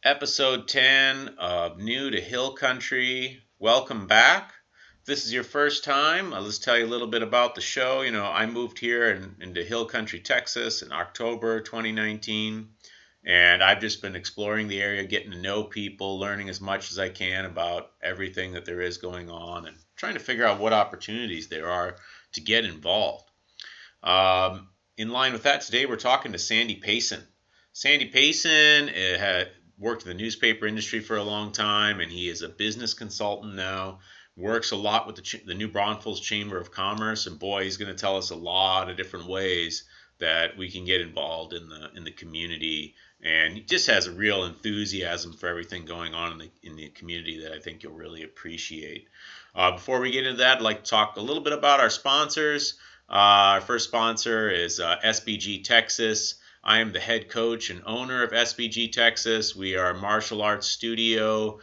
Episode 10 of New to Hill Country. Welcome back. If this is your first time, let's tell you a little bit about the show. I moved here into Hill Country, Texas in October 2019, and I've just been exploring the area, getting to know people, learning as much as I can about everything that there is going on, and trying to figure out what opportunities there are to get involved. In line with that, today we're talking to Sandy Payson. Sandy Payson had worked in the newspaper industry for a long time, and he is a business consultant now. Works a lot with the New Braunfels Chamber of Commerce, and boy, he's going to tell us a lot of different ways that we can get involved in the community. And he just has a real enthusiasm for everything going on in the community that I think you'll really appreciate. Before we get into that, I'd like to talk a little bit about our sponsors. Our first sponsor is SBG Texas. I am the head coach and owner of SBG Texas. We are a martial arts studio.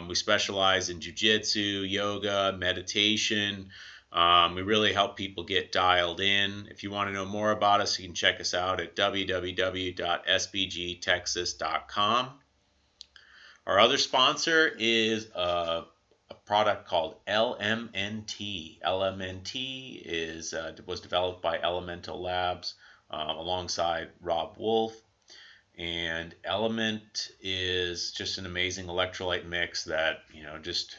We specialize in jiu-jitsu, yoga, meditation. We really help people get dialed in. If you want to know more about us, you can check us out at www.sbgtexas.com. Our other sponsor is a product called LMNT. LMNT was developed by Elemental Labs alongside Rob Wolf. And Element is just an amazing electrolyte mix that, just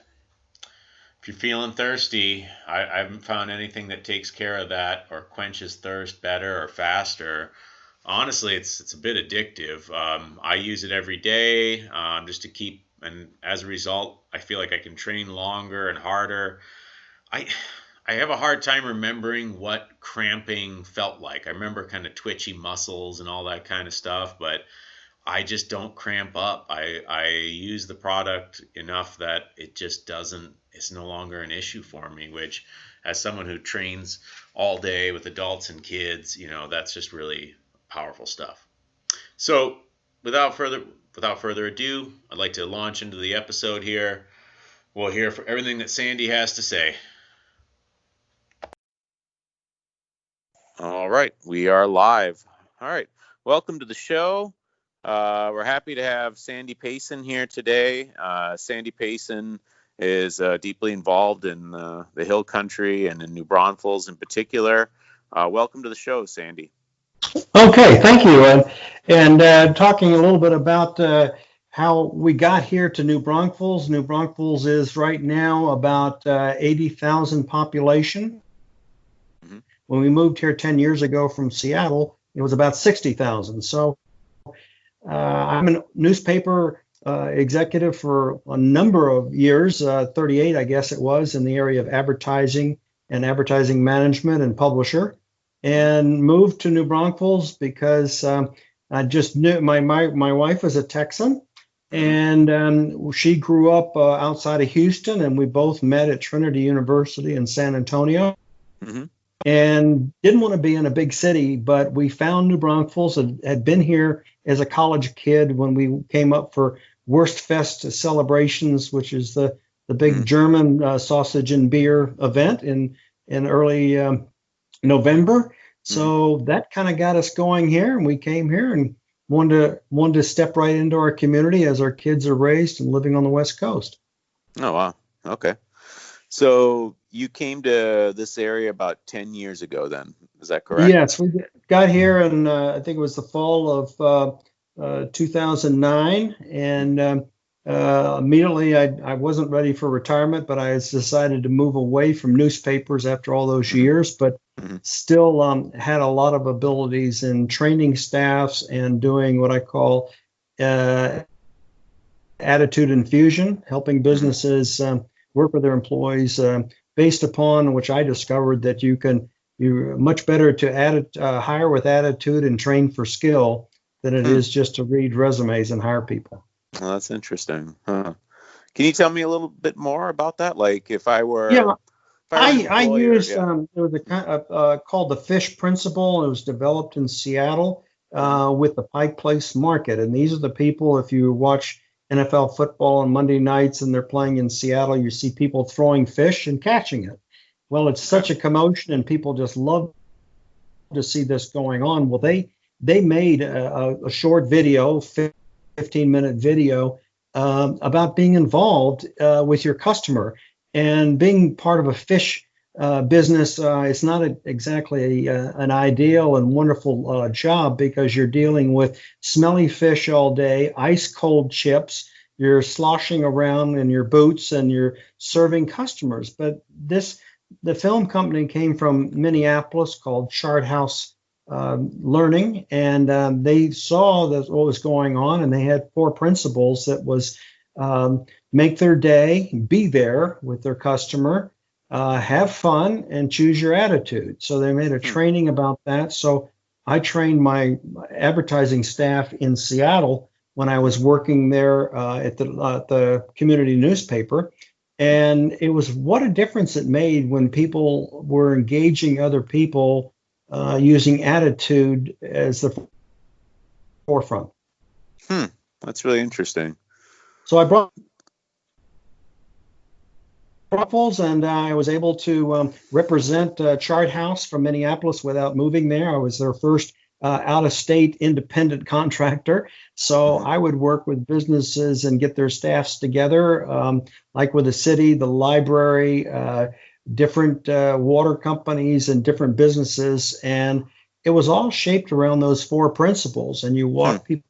if you're feeling thirsty, I haven't found anything that takes care of that or quenches thirst better or faster. Honestly, it's a bit addictive. I use it every day just to keep, and as a result, I feel like I can train longer and harder. I have a hard time remembering what cramping felt like. I remember kind of twitchy muscles and all that kind of stuff, but I just don't cramp up. I use the product enough that it just doesn't, it's no longer an issue for me, which as someone who trains all day with adults and kids, that's just really powerful stuff. So without further ado, I'd like to launch into the episode here. We'll hear for everything that Sandy has to say. All right, we are live. All right, welcome to the show. We're happy to have Sandy Payson here today. Sandy Payson is deeply involved in the Hill Country and in New Braunfels in particular. Welcome to the show, Sandy. Okay, thank you. And talking a little bit about how we got here to New Braunfels. New Braunfels is right now about 80,000 population. Mm-hmm. When we moved here 10 years ago from Seattle, it was about 60,000. So I'm a newspaper executive for a number of years, 38, I guess it was, in the area of advertising and advertising management and publisher. And moved to New Braunfels because I just knew my wife was a Texan, and she grew up outside of Houston, and we both met at Trinity University in San Antonio. Mm-hmm. And didn't want to be in a big city, but we found New Braunfels and had been here as a college kid when we came up for Wurstfest celebrations, which is the big German sausage and beer event in early November. So that kind of got us going here, and we came here and wanted to step right into our community as our kids are raised and living on the West Coast. Oh, wow. Okay. So you came to this area about 10 years ago then, is that correct? Yes, we got here in, I think it was the fall of 2009, and immediately I wasn't ready for retirement, but I decided to move away from newspapers after all those years, but still had a lot of abilities in training staffs and doing what I call attitude infusion, helping businesses work with their employees based upon which I discovered that you're much better to hire with attitude and train for skill than it is just to read resumes and hire people. Well, that's interesting. Huh. Can you tell me a little bit more about that? Like if I were... Yeah, I used, there was a called the FISH principle. It was developed in Seattle with the Pike Place Market. And these are the people, if you watch NFL football on Monday nights and they're playing in Seattle, you see people throwing fish and catching it. Well, it's such a commotion and people just love to see this going on. Well, they made a short video 15-minute video about being involved with your customer and being part of a fish business. It's not exactly an ideal and wonderful job because you're dealing with smelly fish all day, ice cold chips. You're sloshing around in your boots and you're serving customers. But the film company came from Minneapolis called Chart House Learning, and they saw that what was going on, and they had four principles that was make their day, be there with their customer, have fun, and choose your attitude. So they made a training about that. So I trained my advertising staff in Seattle when I was working there at the community newspaper. And it was what a difference it made when people were engaging other people using attitude as the forefront. That's really interesting. So I brought Ruffles, and I was able to represent Chart House from Minneapolis without moving there. I was their first out-of-state independent contractor. So I would work with businesses and get their staffs together, like with the city, the library, different water companies and different businesses. And it was all shaped around those four principles. And you walk people.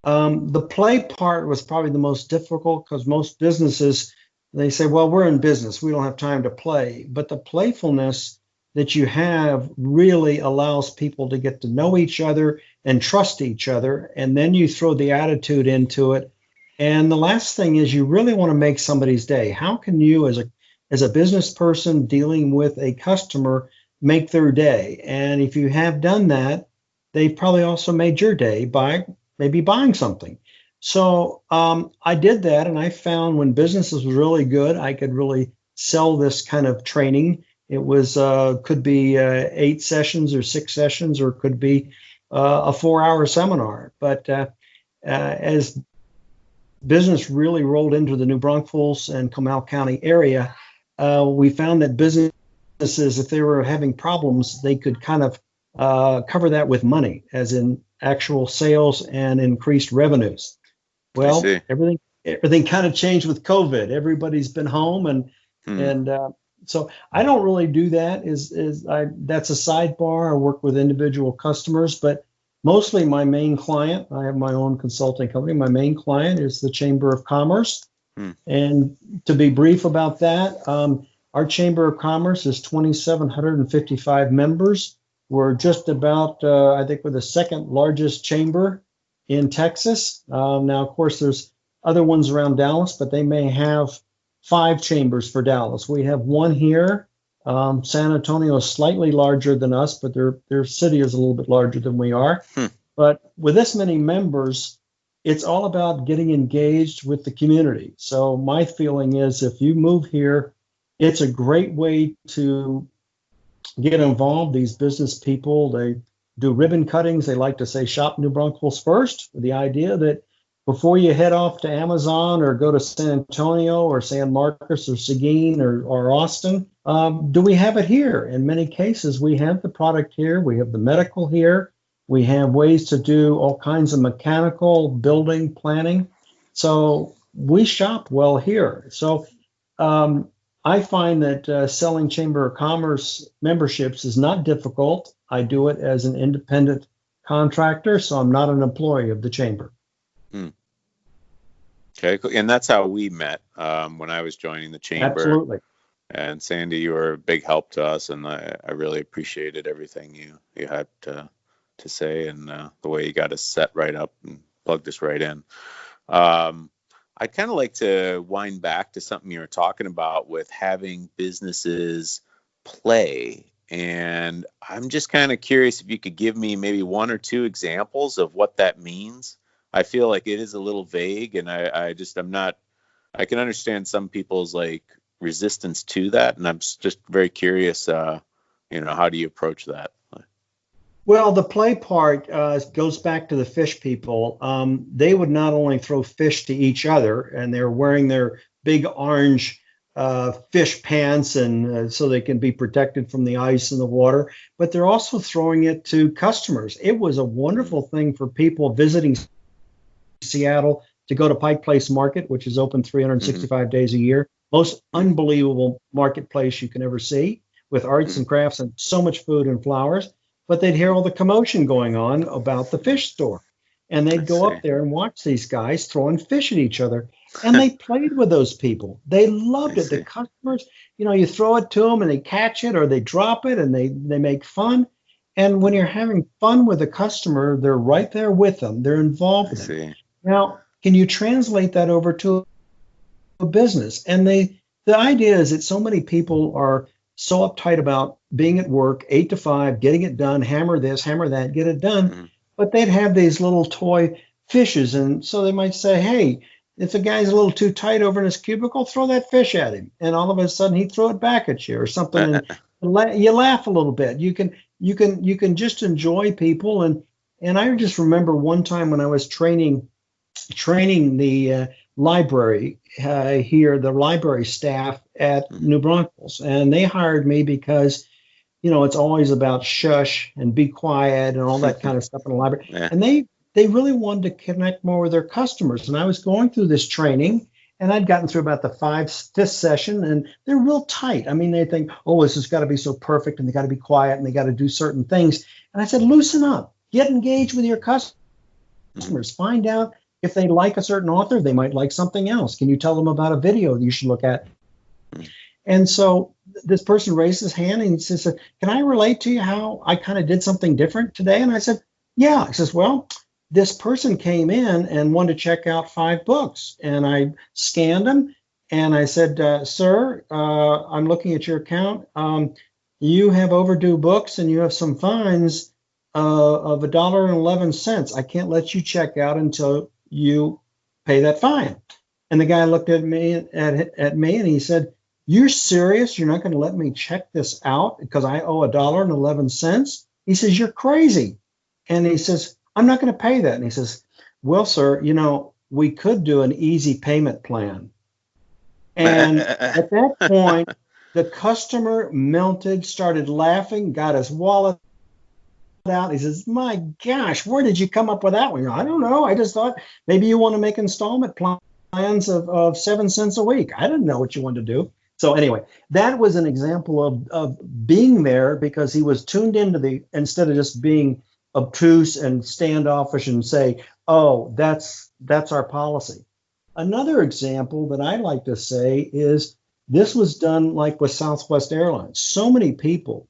The play part was probably the most difficult because most businesses, they say, well, we're in business. We don't have time to play. But the playfulness that you have really allows people to get to know each other and trust each other. And then you throw the attitude into it. And the last thing is you really want to make somebody's day. How can you, as a business person dealing with a customer, make their day? And if you have done that, they've probably also made your day by maybe buying something. So I did that, and I found when business was really good, I could really sell this kind of training. It was could be 8 sessions or 6 sessions, or could be a 4-hour seminar. But as business really rolled into the New Braunfels and Comal County area, we found that businesses, if they were having problems, they could kind of cover that with money, as in actual sales and increased revenues. Well, everything kind of changed with COVID. Everybody's been home, and so I don't really do that. That's a sidebar. I work with individual customers, but mostly my main client, I have my own consulting company. My main client is the Chamber of Commerce. And to be brief about that, our Chamber of Commerce is 2,755 members. We're just about, I think we're the second largest chamber in Texas. Now, of course, there's other ones around Dallas, but they may have 5 chambers for Dallas. We have one here. San Antonio is slightly larger than us, but their city is a little bit larger than we are. But with this many members, it's all about getting engaged with the community. So my feeling is if you move here, it's a great way to get involved. These business people, they do ribbon cuttings. They like to say shop New Braunfels first, with the idea that before you head off to Amazon or go to San Antonio or San Marcos or Seguin or Austin, do we have it here? In many cases, we have the product here. We have the medical here. We have ways to do all kinds of mechanical, building, planning. So we shop well here. So I find that selling Chamber of Commerce memberships is not difficult. I do it as an independent contractor, so I'm not an employee of the Chamber. Okay, cool. And that's how we met when I was joining the Chamber. Absolutely. And Sandy, you were a big help to us, and I really appreciated everything you had to say, and the way you got us set right up and plugged us right in. I'd kind of like to wind back to something you were talking about with having businesses play. And I'm just kind of curious if you could give me maybe 1 or 2 examples of what that means. I feel like it is a little vague, and I can understand some people's like resistance to that. And I'm just very curious, how do you approach that? Well, the play part goes back to the fish people. They would not only throw fish to each other, and they're wearing their big orange fish pants, and so they can be protected from the ice and the water, but they're also throwing it to customers. It was a wonderful thing for people visiting Seattle to go to Pike Place Market, which is open Hmm. 365 days a year. Most Hmm. unbelievable marketplace you can ever see, with arts Hmm. and crafts and so much food and flowers. But they'd hear all the commotion going on about the fish store. And I they'd go see. up there and watch these guys throwing fish at each other. And they played with those people. They I loved it. The see. customers, you throw it to them and they catch it or they drop it and they make fun. And when Hmm. you're having fun with a customer, they're right there with them. They're involved I with them. see. Now, can you translate that over to a business? And the idea is that so many people are so uptight about being at work, 8 to 5, getting it done, hammer this, hammer that, get it done. Hmm. But they'd have these little toy fishes. And so they might say, hey, if a guy's a little too tight over in his cubicle, throw that fish at him. And all of a sudden he'd throw it back at you or something. And you laugh a little bit. You can just enjoy people. And I just remember one time when I was training the library here, the library staff at Hmm. New Braunfels, and they hired me because it's always about shush and be quiet and all that kind of stuff in the library. Yeah. And they really wanted to connect more with their customers. And I was going through this training. And I'd gotten through about the fifth session, and they're real tight. I mean, they think, oh, this has got to be so perfect, and they got to be quiet, and they got to do certain things. And I said, loosen up, get engaged with your customers, Hmm. find out if they like a certain author, they might like something else. Can you tell them about a video that you should look at? And so this person raised his hand and he says, can I relate to you how I kind of did something different today? And I said, yeah. He says, well, this person came in and wanted to check out 5 books. And I scanned them and I said, sir, I'm looking at your account. You have overdue books and you have some fines of $1.11. I can't let you check out until you pay that fine. And the guy looked at me and he said, you're serious? You're not going to let me check this out because I owe $1.11? He says, you're crazy. And he says, I'm not going to pay that. And he says, well, sir, we could do an easy payment plan. And at that point, the customer melted, started laughing, got his wallet out. He says, my gosh, where did you come up with that one? I don't know. I just thought maybe you want to make installment plans of 7 cents a week. I didn't know what you wanted to do. So anyway, that was an example of being there because he was tuned into instead of just being obtuse and standoffish and say, oh, that's our policy. Another example that I like to say is this was done like with Southwest Airlines. So many people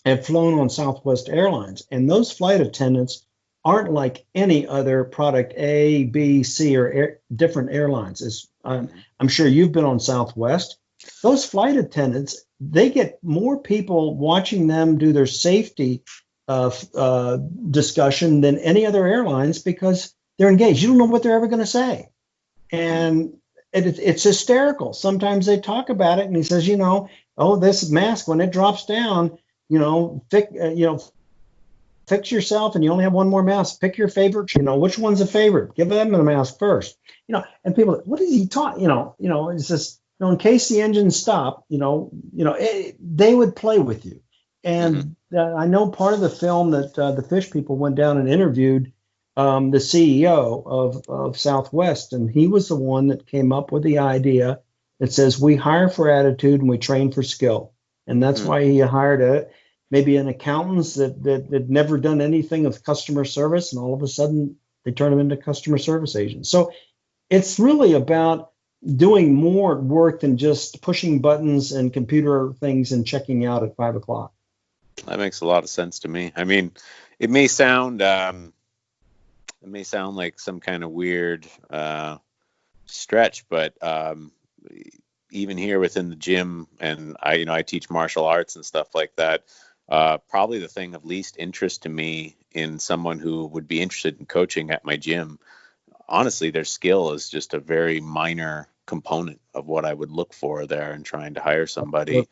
have flown on Southwest Airlines, and those flight attendants aren't like any other product A, B, C, or different airlines. I'm sure you've been on Southwest. Those flight attendants, they get more people watching them do their safety discussion than any other airlines because they're engaged. You don't know what they're ever going to say. And it's hysterical. Sometimes they talk about it, and he says, oh, this mask when it drops down, fix yourself, and you only have one more mask. Pick your favorite. Which one's a favorite? Give them the mask first. And people, what is he talking? It's just in case the engines stop. They would play with you. Hmm. And I know part of the film that the fish people went down and interviewed the CEO of Southwest, and he was the one that came up with the idea that says we hire for attitude and we train for skill, and that's Hmm. why he hired maybe an accountants that never done anything with customer service, and all of a sudden they turn them into customer service agents. So it's really about doing more work than just pushing buttons and computer things and checking out at 5 o'clock. That makes a lot of sense to me. I mean, it may sound like some kind of weird stretch, but even here within the gym, and I teach martial arts and stuff like that. Probably the thing of least interest to me in someone who would be interested in coaching at my gym, honestly, their skill is just a very minor component of what I would look for there in trying to hire somebody.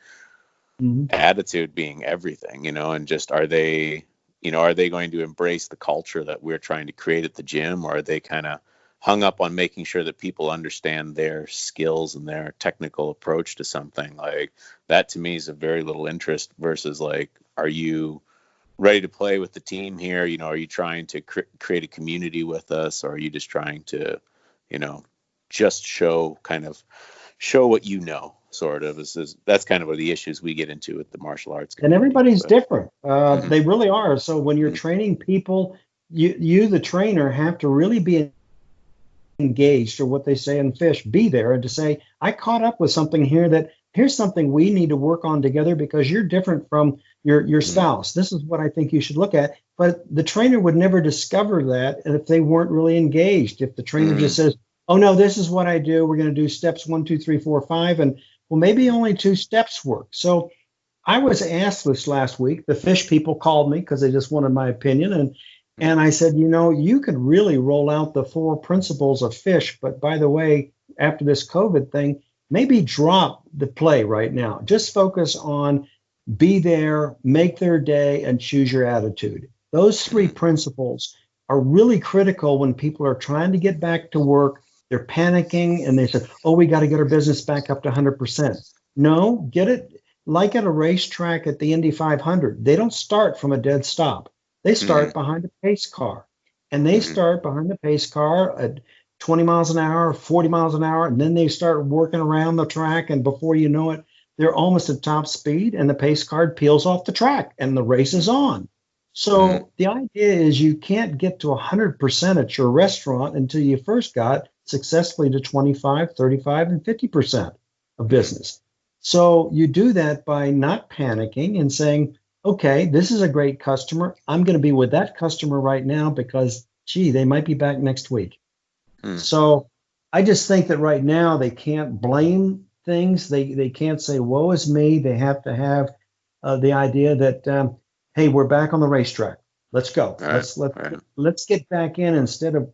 Mhm. Attitude being everything, and just are they going to embrace the culture that we're trying to create at the gym, or are they kind of hung up on making sure that people understand their skills and their technical approach to something? Like that to me is of very little interest versus like, are you ready to play with the team here? You know, are you trying to create a community with us, or are you just trying to, you know, just show what you know, sort of? That's kind of what the issues we get into with the martial arts And community. everybody's But different. mm-hmm, They really are. So when you're mm-hmm, training people, you, the trainer, have to really be engaged, or what they say in fish, be there, and to say, I caught up with something here, that here's something we need to work on together because you're different from your mm-hmm, spouse. This is what I think you should look at. But the trainer would never discover that if they weren't really engaged. If the trainer mm-hmm, just says, oh no, this is what I do, we're going to do steps 1, 2, 3, 4, 5, and well, maybe only 2 steps work. So I was asked this last week. The fish people called me because they just wanted my opinion, and I said, you could really roll out the 4 principles of fish, but by the way, after this COVID thing, maybe drop the play right now. Just focus on be there, make their day, and choose your attitude. Those three mm-hmm, principles are really critical when people are trying to get back to work. They're panicking and they said, oh, we got to get our business back up to 100%. No, get it like at a racetrack at the Indy 500. They don't start from a dead stop. They mm-hmm, start behind a pace car, and they mm-hmm, start behind the pace car at 20 miles an hour, 40 miles an hour, and then they start working around the track. And before you know it, they're almost at top speed, and the pace car peels off the track, and the race is on. mm-hmm, So the idea is you can't get to 100% at your restaurant until you first got successfully to 25, 35, and 50% of mm-hmm, business. So you do that by not panicking and saying, okay, this is a great customer. I'm going to be with that customer right now because, gee, they might be back next week. mm-hmm, So I just think that right now they can't blame things. They can't say, woe is me. They have to have the idea that, hey, we're back on the racetrack. Let's go. right, right, Let's get back in, instead of,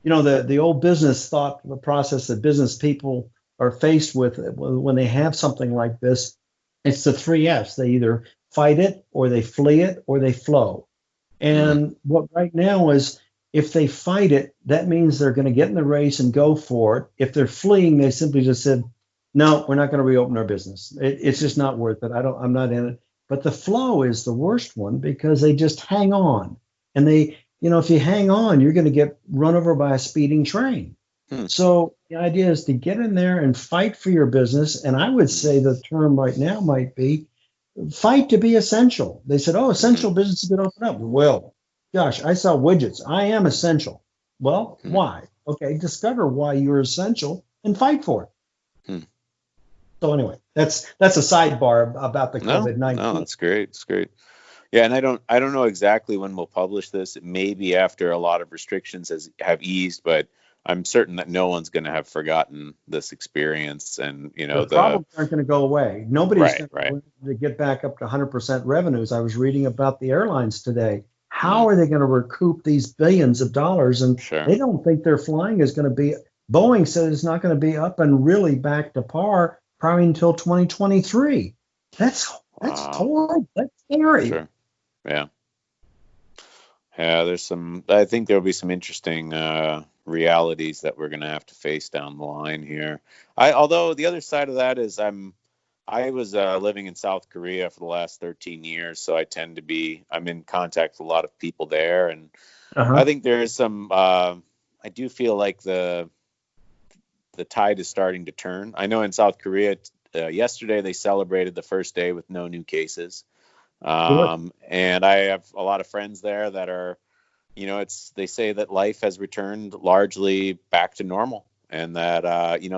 the old business thought, the process that business people are faced with when they have something like this. It's the 3 F's. They either fight it, or they flee it, or they flow. mm-hmm, And what right now is, if they fight it, that means they're going to get in the race and go for it. If they're fleeing, they simply just said, no, we're not going to reopen our business. It's just not worth it. I'm not in it. But the flow is the worst one, because they just hang on. And if you hang on, you're going to get run over by a speeding train. mm-hmm, So the idea is to get in there and fight for your business. And I would say the term right now might be fight to be essential. They said, oh, mm-hmm, essential businesses could open up. Well, gosh, I sell widgets. I am essential. Well, mm-hmm, why? Okay, discover why you're essential and fight for it. mm-hmm. So anyway, that's a sidebar about the No, COVID no, 19. that's great. It's great. Yeah, and I don't know exactly when we'll publish this. It may be after a lot of restrictions have eased, but I'm certain that no one's going to have forgotten this experience. And The the problems aren't going to go away. Nobody's right, going right, to get back up to 100% revenues. I was reading about the airlines today. mm, How are they going to recoup these billions of dollars? And sure, they don't think their flying is going to be. Boeing says it's not going to be up and really back to par probably until 2023. That's wow, horrible. That's scary. sure, yeah, yeah. I think there'll be some interesting realities that we're going to have to face down the line here. Although the other side of that is I was living in South Korea for the last 13 years, so I'm in contact with a lot of people there, and I Uh-huh. think there is some. I do feel like the tide is starting to turn. I know in South Korea yesterday they celebrated the first day with no new cases, Good. and I have a lot of friends there that are, they say that life has returned largely back to normal, and that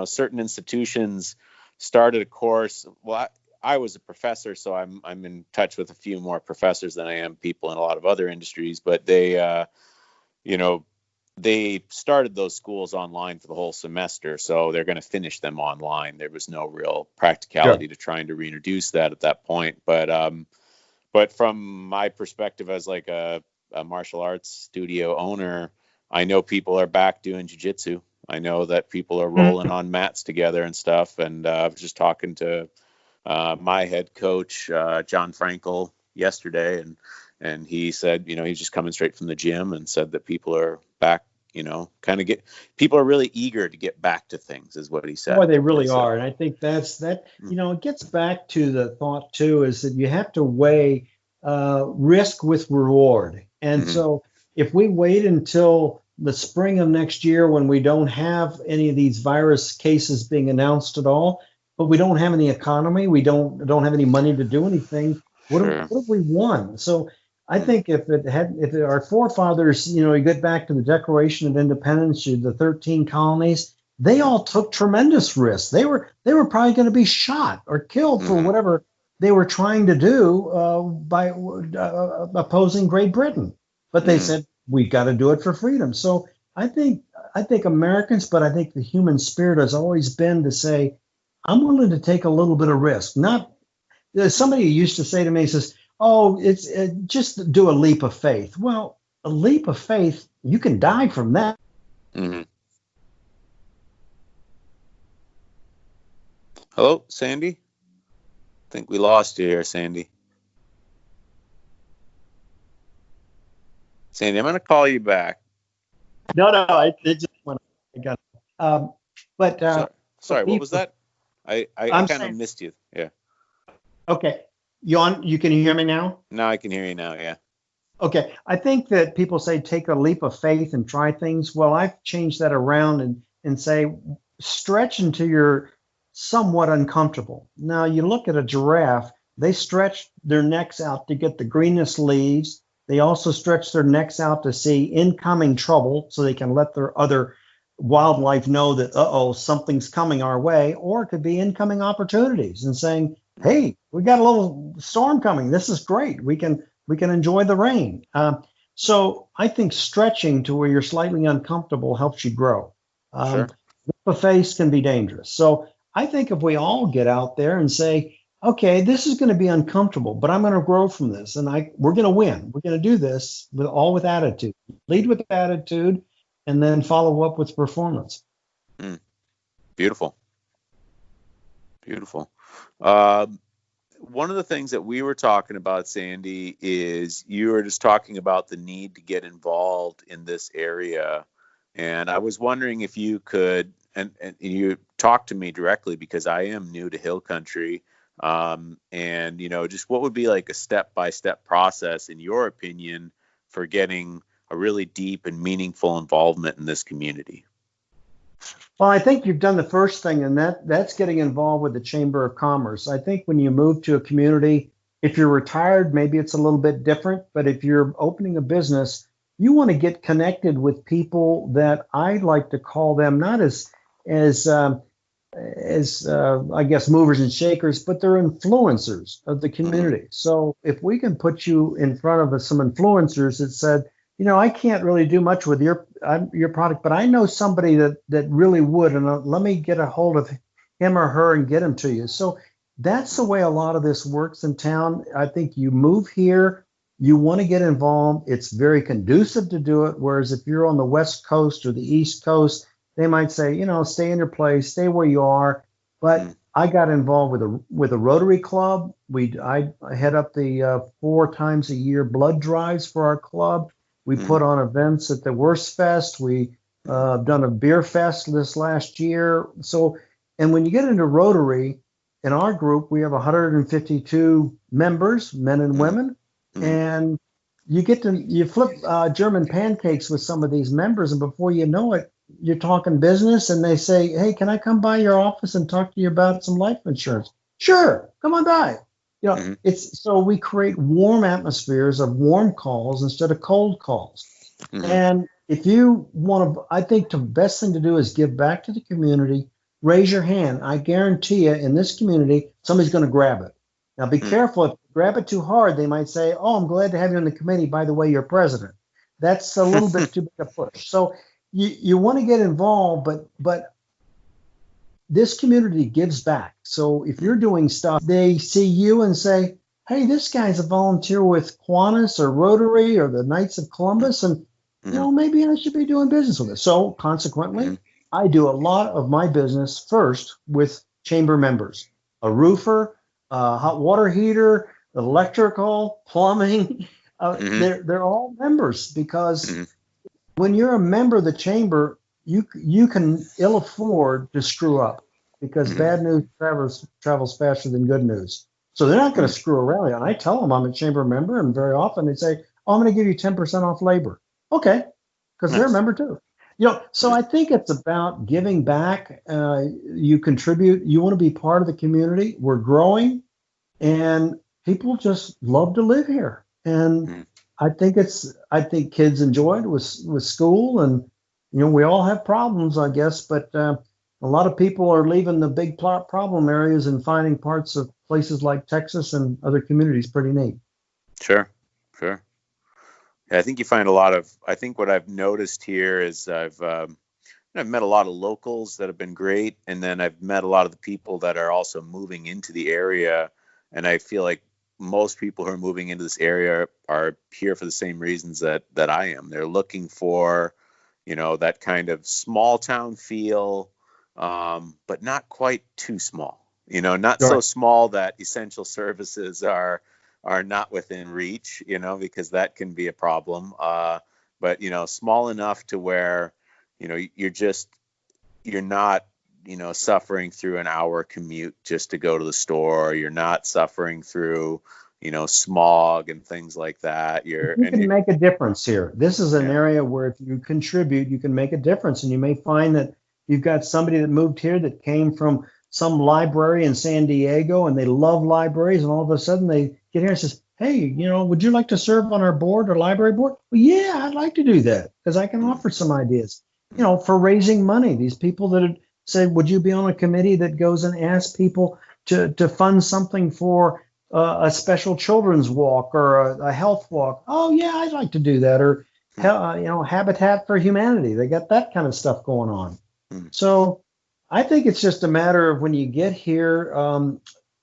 certain institutions started a course. Well, I was a professor, so I'm in touch with a few more professors than I am people in a lot of other industries, but you know they started those schools online for the whole semester, so they're going to finish them online. There was no real Yeah. practicality to trying to reintroduce that at that point. But from my perspective as like a martial arts studio owner, I know people are back doing jiu-jitsu. I know that people are rolling on mats together and stuff. And I was just talking to my head coach, John Frankel, yesterday, and he said, he's just coming straight from the gym, and said that people are back, people are really eager to get back to things, is what he Boy, said. they And really so, are. And I think that's that, mm, it gets back to the thought too, is that you have to weigh. risk with reward. And so if we wait until the spring of next year when we don't have any of these virus cases being announced at all, but we don't have any economy, we don't have any money to do anything, Sure. what have we won? So I think if our forefathers, you get back to the Declaration of Independence, the 13 colonies, they all took tremendous risks. They were probably going to be shot or killed for whatever they were trying to do by opposing Great Britain. But they said, we got to do it for freedom. So I think Americans, but I think the human spirit has always been to say, I'm willing to take a little bit of risk. Not somebody used to say to me, he says, oh, it's just do a leap of faith. Well, a leap of faith, you can die from that. Hello, Sandy? I think we lost you here, Sandy. Sandy, I'm going to call you back. No, it just went. I got it. But sorry, what was that? I kind of missed you. Yeah. Okay. You can hear me now? Now I can hear you now, yeah. Okay. I think that people say take a leap of faith and try things. Well, I've changed that around and say stretch until you're somewhat uncomfortable. Now, you look at a giraffe, they stretch their necks out to get the greenest leaves. They also stretch their necks out to see incoming trouble so they can let their other wildlife know that, something's coming our way, or it could be incoming opportunities and saying, hey, we got a little storm coming. This is great. We can enjoy the rain. So I think stretching to where you're slightly uncomfortable helps you grow. Sure. The face can be dangerous. So I think if we all get out there and say, okay, this is going to be uncomfortable, but I'm going to grow from this, and we're going to win. We're going to do this with attitude. Lead with attitude, and then follow up with performance. Beautiful. One of the things that we were talking about, Sandy, is you were just talking about the need to get involved in this area. And I was wondering if you could, and you talk to me directly because I am new to Hill Country. And, just what would be like a step-by-step process, in your opinion, for getting a really deep and meaningful involvement in this community? Well, I think you've done the first thing, and that's getting involved with the Chamber of Commerce. I think when you move to a community, if you're retired, maybe it's a little bit different, but if you're opening a business, you want to get connected with people that I like to call them not as I guess movers and shakers, but they're influencers of the community. So if we can put you in front of some influencers that said, I can't really do much with your product, but I know somebody that really would, and let me get a hold of him or her and get him to you. So that's the way a lot of this works in town. I think you move here, you want to get involved. It's very conducive to do it. Whereas if you're on the West Coast or the East Coast, they might say, stay in your place, stay where you are. But I got involved with a Rotary Club. I head up the 4 times a year blood drives for our club. We put on events at the Worst Fest. We done a beer fest this last year. So, and when you get into Rotary, in our group, we have 152 members, men and women, and you flip German pancakes with some of these members, and before you know it, you're talking business, and they say, hey, can I come by your office and talk to you about some life insurance? Sure, come on by. It's so we create warm atmospheres of warm calls instead of cold calls. And if you want to, I think the best thing to do is give back to the community. Raise your hand. I guarantee you, in this community, somebody's going to grab it. Now, be careful. If you grab it too hard, they might say, oh, I'm glad to have you on the committee. By the way, you're president. That's a little bit too big a push. So you want to get involved, but this community gives back. So if you're doing stuff, they see you and say, hey, this guy's a volunteer with Kiwanis or Rotary or the Knights of Columbus, and maybe I should be doing business with it. So consequently, I do a lot of my business first with chamber members, a roofer, a hot water heater, electrical, plumbing. They're all members because when you're a member of the chamber, you can ill afford to screw up because bad news travels faster than good news. So they're not going to screw around. And I tell them I'm a chamber member, and very often they say, "Oh, I'm going to give you 10% off labor." Okay, because they're a Nice. member too. So I think it's about giving back. You contribute. You want to be part of the community. We're growing, and people just love to live here. And Mm. I think kids enjoy it with school, and we all have problems, I guess, but a lot of people are leaving the big problem areas and finding parts of places like Texas and other communities pretty neat. Sure. Yeah, I think you find I think what I've noticed here is I've met a lot of locals that have been great, and then I've met a lot of the people that are also moving into the area, and I feel like most people who are moving into this area are here for the same reasons that I am. They're looking for, that kind of small town feel, but not quite too small. Not All so right. small that essential services are not within reach, because that can be a problem. But small enough to where you're not suffering through an hour commute just to go to the store. You're not suffering through smog and things like that. You can make a difference here. This is an Yeah. area where if you contribute, you can make a difference. And you may find that you've got somebody that moved here that came from some library in San Diego and they love libraries. And all of a sudden they get here and says, "Hey, would you like to serve on our board or library board?" "Well, yeah, I'd like to do that because I can offer some ideas, for raising money." These people that have said, "Would you be on a committee that goes and asks people to fund something for a special children's walk or a health walk?" "Oh yeah, I'd like to do that." Or Habitat for Humanity, they got that kind of stuff going on. Mm. So I think it's just a matter of when you get here,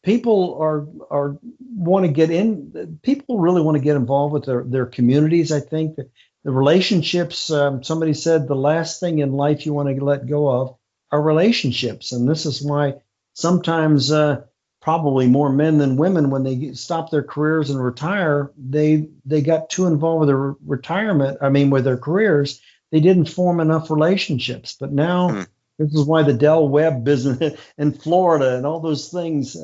people are want to get in. People really want to get involved with their communities. I think that the relationships. Somebody said the last thing in life you want to let go of are relationships, and this is why sometimes. Probably more men than women, when they stop their careers and retire, they got too involved with their retirement. I mean, with their careers, they didn't form enough relationships. But now, Mm. this is why the Dell Web business in Florida and all those things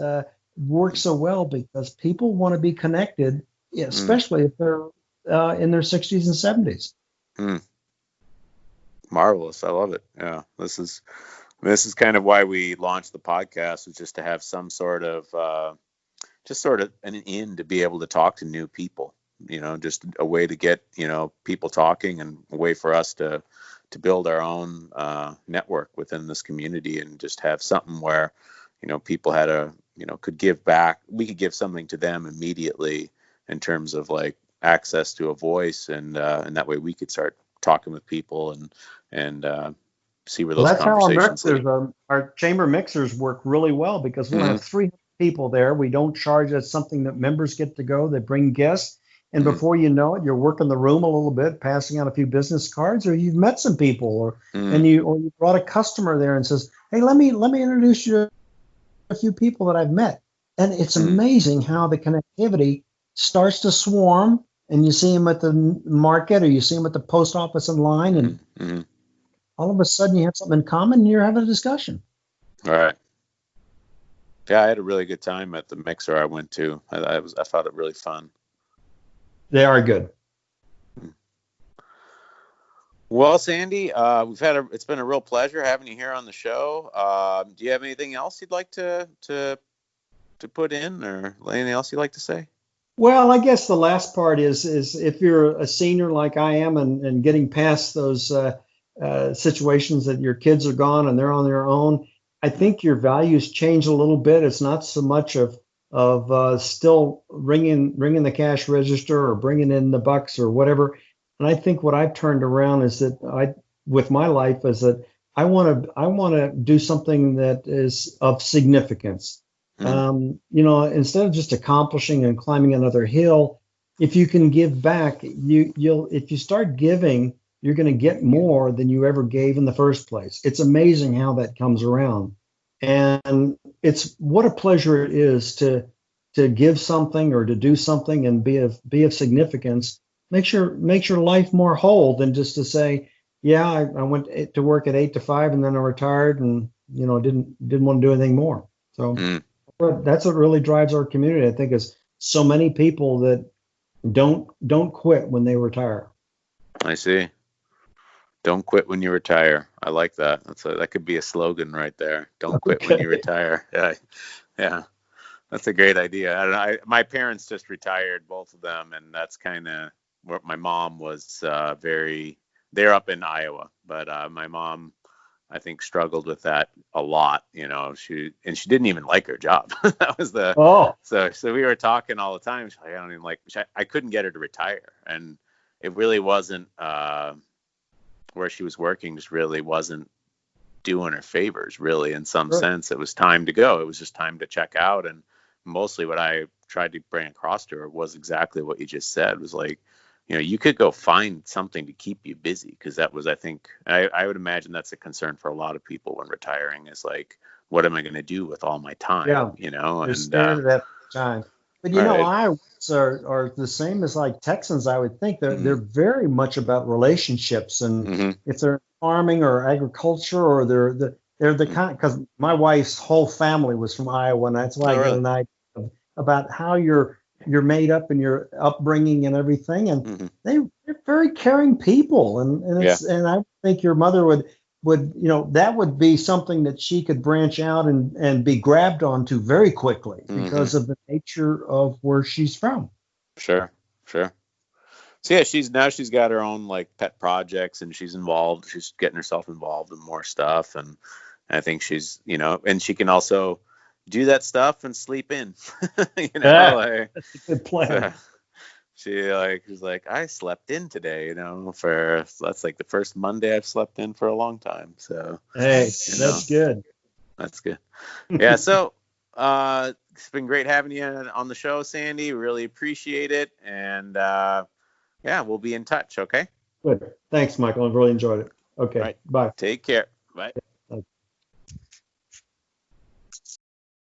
work so well, because people want to be connected, especially if they're in their 60s and 70s. Mm. Marvelous. I love it. Yeah, this is kind of why we launched the podcast, was just to have some sort of just sort of an in to be able to talk to new people, just a way to get, people talking, and a way for us to build our own network within this community, and just have something where, people could give back. We could give something to them immediately in terms of like access to a voice, and that way we could start talking with people and see where Well, those that's how our conversations mixers, lead. our chamber mixers work really well, because we'll Mm-hmm. have 300 people there. We don't charge. That's something that members get to go. They bring guests. And Mm-hmm. before you know it, you're working the room a little bit, passing out a few business cards, or you've met some people, or you brought a customer there and says, "Hey, let me introduce you to a few people that I've met." And it's amazing how the connectivity starts to swarm, and you see them at the market, or you see them at the post office in line, and Mm-hmm. all of a sudden you have something in common and you're having a discussion. All right. Yeah, I had a really good time at the mixer I went to. I found it really fun. They are good. Well, Sandy, it's been a real pleasure having you here on the show. Do you have anything else you'd like to put in, or anything else you'd like to say? Well, I guess the last part is if you're a senior like I am, and getting past those situations that your kids are gone and they're on their own, I think your values change a little bit. It's not so much of still ringing the cash register or bringing in the bucks or whatever. And I think what I've turned around is that with my life, is that I want to do something that is of significance. Instead of just accomplishing and climbing another hill, if you can give back, if you start giving, you're going to get more than you ever gave in the first place. It's amazing how that comes around. And it's what a pleasure it is to give something or to do something and be of significance. Makes your life more whole than just to say, yeah, I went to work at 8 to 5 and then I retired and didn't want to do anything more. So But that's what really drives our community. I think is so many people that don't quit when they retire. I see. Don't quit when you retire. I like that. That could be a slogan right there. Don't quit when you Okay. retire. Yeah, yeah. That's a great idea. I don't know. My parents just retired, both of them, and that's kind of what my mom was very. They're up in Iowa, but my mom, I think, struggled with that a lot. She didn't even like her job. That was the Oh, so we were talking all the time. She's like, I don't even like. I couldn't get her to retire, and it really wasn't where she was working. Just really wasn't doing her favors. Really, in some sure. sense, it was time to go. It was just time to check out, and mostly what I tried to bring across to her was exactly what you just said. It was like, you could go find something to keep you busy, because that was, I think, I would imagine that's a concern for a lot of people when retiring, is like, what am I going to do with all my time? Yeah, you're And standing at the time. But all right. Iowans are the same as like Texans, I would think. They're Mm-hmm. very much about relationships, and Mm-hmm. if they're farming or agriculture, or they're the kind, because my wife's whole family was from Iowa, and that's why I Oh, get really? an idea about how you're made up and your upbringing and everything. And Mm-hmm. they're very caring people, Yeah. and I think your mother would that would be something that she could branch out and be grabbed onto very quickly Mm-hmm. because of the nature of where she's from. Sure. Sure. So yeah, she's got her own like pet projects, and she's involved. She's getting herself involved in more stuff, and I think she's, and she can also do that stuff and sleep in. Ah, Like, that's a good so plan. she's like, I slept in today, that's like the first Monday I've slept in for a long time. So, Hey, you know, that's good. that's good. Yeah. So, it's been great having you on the show, Sandy. Really appreciate it. And, yeah, we'll be in touch. Okay. Good. Thanks, Michael. I've really enjoyed it. All Okay, right. bye. Take care. Bye.